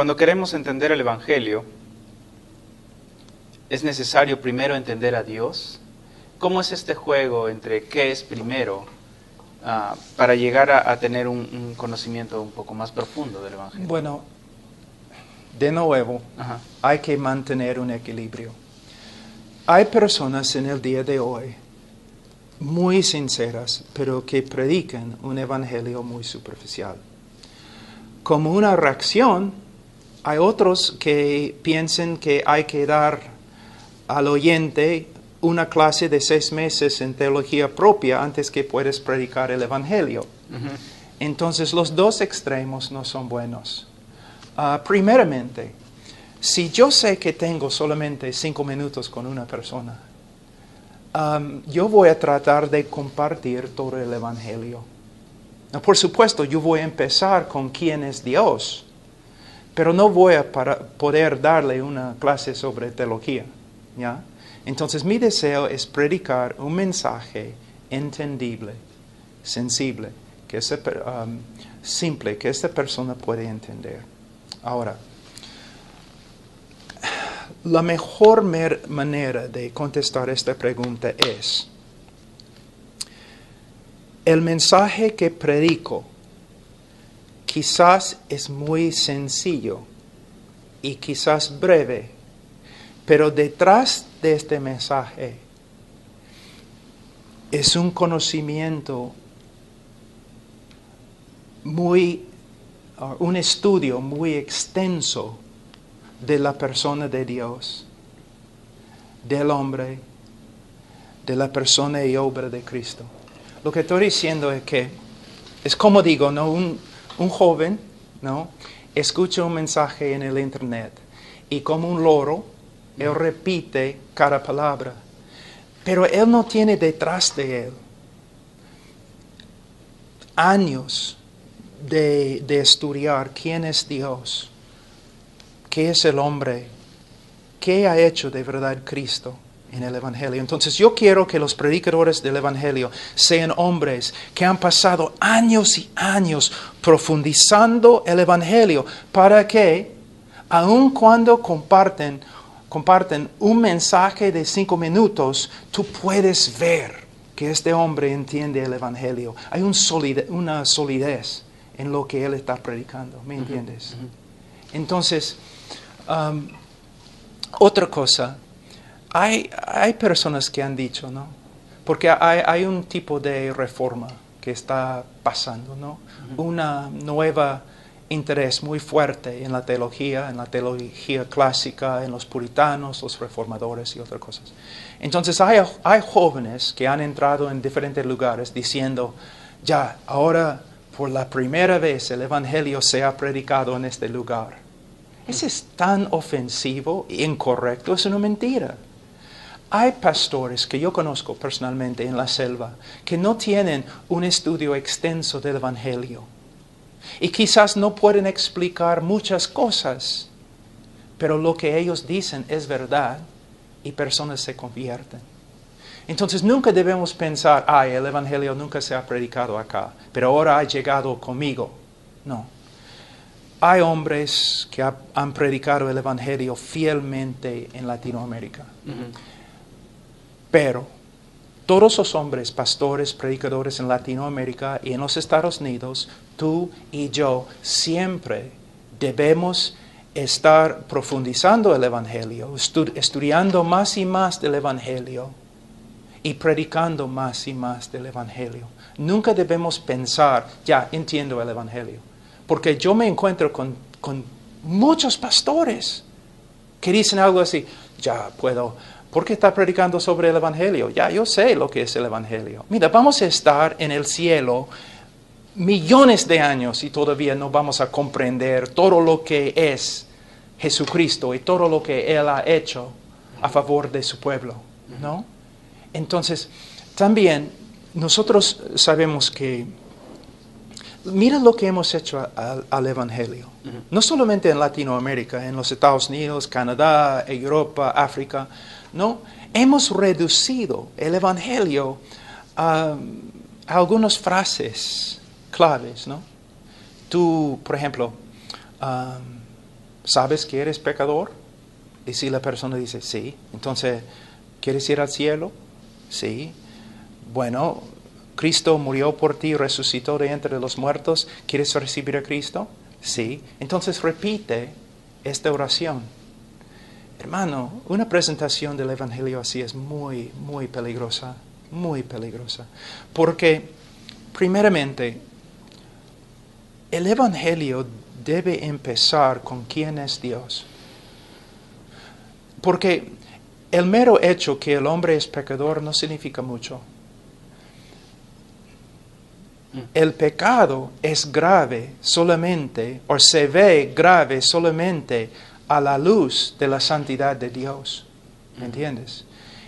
Cuando queremos entender el Evangelio, ¿es necesario primero entender a Dios? ¿Cómo es este juego entre qué es primero para llegar a tener un conocimiento un poco más profundo del Evangelio? Bueno, de nuevo, Ajá. hay que mantener un equilibrio. Hay personas en el día de hoy muy sinceras, pero que predican un evangelio muy superficial. Como una reacción, hay otros que piensan que hay que dar al oyente una clase de 6 meses en teología propia antes que puedas predicar el evangelio. Uh-huh. Entonces, los dos extremos no son buenos. Primeramente, si yo sé que tengo solamente 5 minutos con una persona, yo voy a tratar de compartir todo el evangelio. Por supuesto, yo voy a empezar con quién es Dios, pero no voy a poder darle una clase sobre teología, ¿ya? Entonces, mi deseo es predicar un mensaje entendible, sensible, simple, que esta persona puede entender. Ahora, la mejor manera de contestar esta pregunta es: el mensaje que predico quizás es muy sencillo y quizás breve, pero detrás de este mensaje es un conocimiento un estudio muy extenso de la persona de Dios, del hombre, de la persona y obra de Cristo. Lo que estoy diciendo es que, es como digo, ¿no? Un joven, ¿no?, escucha un mensaje en el internet y como un loro, él repite cada palabra, pero él no tiene detrás de él años de estudiar quién es Dios, qué es el hombre, qué ha hecho de verdad Cristo en el Evangelio. Entonces yo quiero que los predicadores del Evangelio sean hombres que han pasado años y años profundizando el Evangelio, para que, aun cuando comparten un mensaje de 5 minutos, tú puedes ver que este hombre entiende el Evangelio. Hay una solidez en lo que él está predicando, ¿me entiendes? Uh-huh. Entonces, otra cosa, hay personas que han dicho, ¿no? Porque hay un tipo de reforma que está pasando, ¿no? Uh-huh. Una nueva interés muy fuerte en la teología clásica, en los puritanos, los reformadores y otras cosas. Entonces hay jóvenes que han entrado en diferentes lugares diciendo: ya, ahora por la primera vez el Evangelio se ha predicado en este lugar. Eso es tan ofensivo e incorrecto, es una mentira. Hay pastores que yo conozco personalmente en la selva que no tienen un estudio extenso del Evangelio y quizás no pueden explicar muchas cosas, pero lo que ellos dicen es verdad y personas se convierten. Entonces nunca debemos pensar: el Evangelio nunca se ha predicado acá, pero ahora ha llegado conmigo. No. Hay hombres que han predicado el Evangelio fielmente en Latinoamérica. Uh-huh. Pero todos los hombres, pastores, predicadores en Latinoamérica y en los Estados Unidos, tú y yo, siempre debemos estar profundizando el Evangelio, estudiando más y más del Evangelio y predicando más y más del Evangelio. Nunca debemos pensar: ya entiendo el Evangelio. Porque yo me encuentro con muchos pastores que dicen algo así: ya puedo, ¿por qué está predicando sobre el Evangelio? Ya yo sé lo que es el Evangelio. Mira, vamos a estar en el cielo millones de años y todavía no vamos a comprender todo lo que es Jesucristo y todo lo que Él ha hecho a favor de su pueblo, ¿no? Entonces, también nosotros sabemos que, mira lo que hemos hecho al Evangelio. Uh-huh. No solamente en Latinoamérica, en los Estados Unidos, Canadá, Europa, África, ¿no? Hemos reducido el Evangelio a algunas frases claves, ¿no? Tú, por ejemplo, ¿sabes que eres pecador? Y si la persona dice, sí, entonces, ¿quieres ir al cielo? Sí. Bueno, Cristo murió por ti, resucitó de entre los muertos. ¿Quieres recibir a Cristo? Sí. Entonces repite esta oración. Hermano, una presentación del Evangelio así es muy, muy peligrosa. Muy peligrosa. Porque, primeramente, el Evangelio debe empezar con quién es Dios. Porque el mero hecho que el hombre es pecador no significa mucho. El pecado es grave solamente, o se ve grave solamente a la luz de la santidad de Dios. ¿Me entiendes?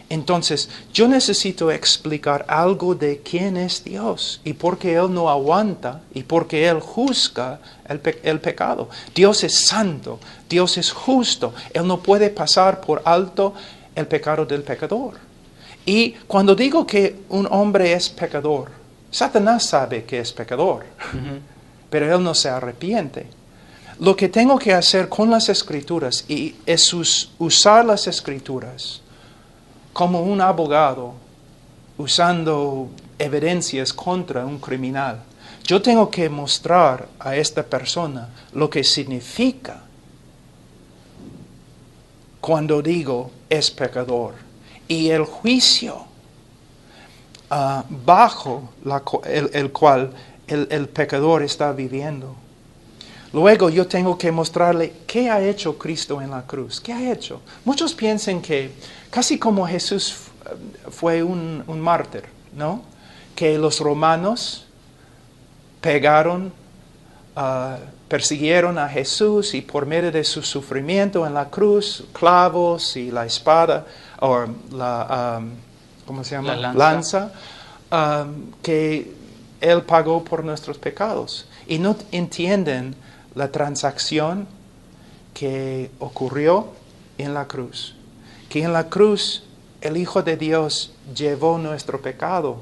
Entonces, yo necesito explicar algo de quién es Dios y por qué Él no aguanta y por qué Él juzga el pecado. Dios es santo, Dios es justo, Él no puede pasar por alto el pecado del pecador. Y cuando digo que un hombre es pecador, Satanás sabe que es pecador, pero él no se arrepiente. Lo que tengo que hacer con las Escrituras es usar las Escrituras como un abogado usando evidencias contra un criminal. Yo tengo que mostrar a esta persona lo que significa cuando digo es pecador. Y el juicio bajo el cual el pecador está viviendo. Luego yo tengo que mostrarle qué ha hecho Cristo en la cruz. ¿Qué ha hecho? Muchos piensan que casi como Jesús fue un mártir, ¿no? Que los romanos pegaron, persiguieron a Jesús y por medio de su sufrimiento en la cruz, clavos y la espada, o ¿cómo se llama? La lanza, que Él pagó por nuestros pecados. Y no entienden la transacción que ocurrió en la cruz. Que en la cruz el Hijo de Dios llevó nuestro pecado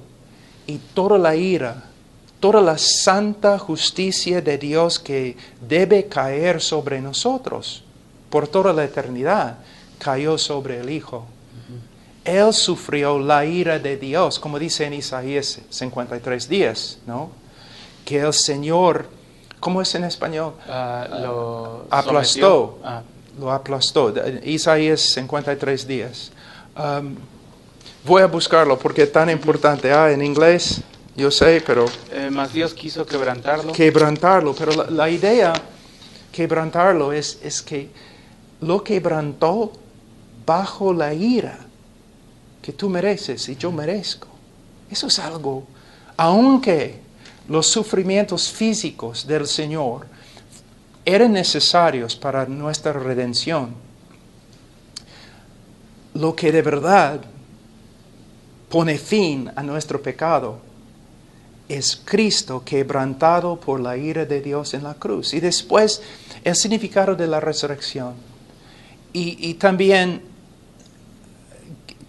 y toda la ira, toda la santa justicia de Dios que debe caer sobre nosotros por toda la eternidad, cayó sobre el Hijo. Él sufrió la ira de Dios, como dice en Isaías 53:10, ¿no? Que el Señor, ¿cómo es en español? Lo aplastó. sometió. Lo aplastó. Isaías 53:10. Voy a buscarlo porque es tan importante. En inglés, yo sé, pero... Mas Dios quiso quebrantarlo. Quebrantarlo, pero la idea, quebrantarlo, es que lo quebrantó bajo la ira que tú mereces y yo merezco. Eso es algo, aunque los sufrimientos físicos del Señor eran necesarios para nuestra redención, lo que de verdad pone fin a nuestro pecado es Cristo quebrantado por la ira de Dios en la cruz. Y después el significado de la resurrección. Y también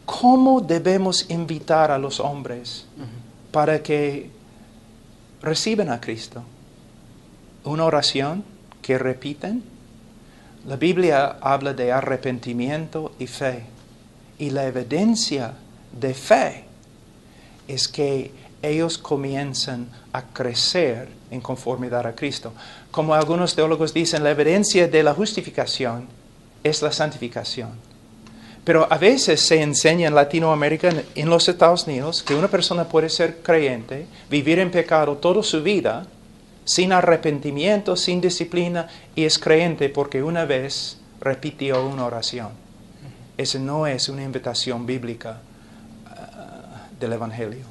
cómo debemos invitar a los hombres para que reciban a Cristo. Una oración que repiten. La Biblia habla de arrepentimiento y fe. Y la evidencia de fe es que ellos comienzan a crecer en conformidad a Cristo. Como algunos teólogos dicen, la evidencia de la justificación es la santificación. Pero a veces se enseña en Latinoamérica, en los Estados Unidos, que una persona puede ser creyente, vivir en pecado toda su vida, sin arrepentimiento, sin disciplina, y es creyente porque una vez repitió una oración. Esa no es una invitación bíblica del Evangelio.